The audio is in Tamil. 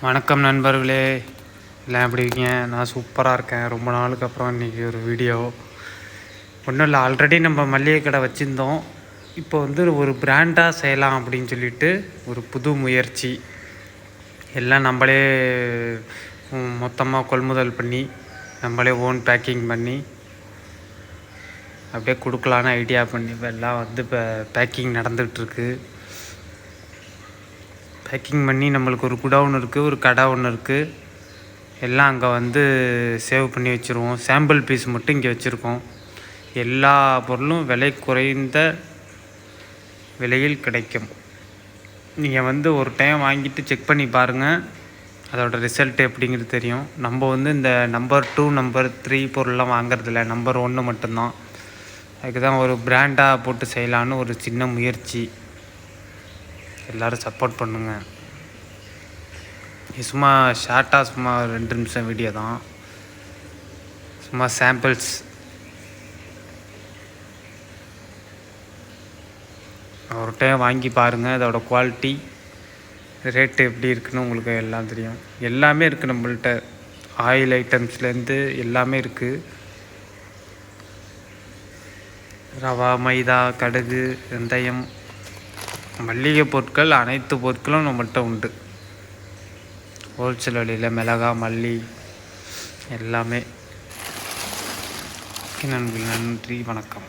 வணக்கம் நண்பர்களே, எல்லாம் எப்படி இருக்கீங்க? நான் சூப்பராக இருக்கேன். ரொம்ப நாளுக்கு அப்புறம் இன்றைக்கி ஒரு வீடியோ. ஒன்றும் இல்லை, ஆல்ரெடி நம்ம மளிகை கடை வச்சுருந்தோம். இப்போ வந்து ஒரு பிராண்டாக செய்யலாம் அப்படின்னு சொல்லிட்டு ஒரு புது முயற்சி. எல்லாம் நம்மளே மொத்தமாக கொள்முதல் பண்ணி நம்மளே ஓன் பேக்கிங் பண்ணி அப்படியே கொடுக்கலான்னு ஐடியா பண்ணி இப்போ எல்லாம் வந்து இப்போ பேக்கிங் நடந்துகிட்ருக்கு. பேக்கிங் பண்ணி நம்மளுக்கு ஒரு குடவுன் இருக்குது, ஒரு கடை ஒன்று இருக்குது. எல்லாம் அங்கே வந்து சேவ் பண்ணி வச்சுருவோம். சாம்பிள் பீஸ் மட்டும் இங்கே வச்சுருக்கோம். எல்லா பொருளும் விலை குறைந்த விலையில் கிடைக்கும். நீங்கள் வந்து ஒரு டைம் வாங்கிட்டு செக் பண்ணி பாருங்கள், அதோடய ரிசல்ட் எப்படிங்கிறது தெரியும். நம்ம வந்து இந்த நம்பர் 2 நம்பர் 3 பொருள்லாம் வாங்குறதில்ல, நம்பர் 1 மட்டும்தான். அதுக்கு தான் ஒரு பிராண்டாக போட்டு செய்யலான்னு ஒரு சின்ன முயற்சி. எல்லோரும் சப்போர்ட் பண்ணுங்கள். சும்மா ஷார்ட்டாக சும்மா 2 நிமிஷம் வீடியோ தான், சும்மா சாம்பிள்ஸ். ஒரு டைம் வாங்கி பாருங்கள், அதோட குவாலிட்டி ரேட்டு எப்படி இருக்குன்னு உங்களுக்கு எல்லாம் தெரியும். எல்லாமே இருக்குது நம்மள்கிட்ட, ஆயில் ஐட்டம்ஸ்லேருந்து எல்லாமே இருக்குது. ரவா, மைதா, கடுகு, வெந்தயம், மல்லிகை பொருட்கள், அனைத்து பொருட்களும் நம்மள்கிட்ட உண்டு. ஹோல்சேல் விலையில் மிளகா, மல்லி எல்லாமே. நன்றி, வணக்கம்.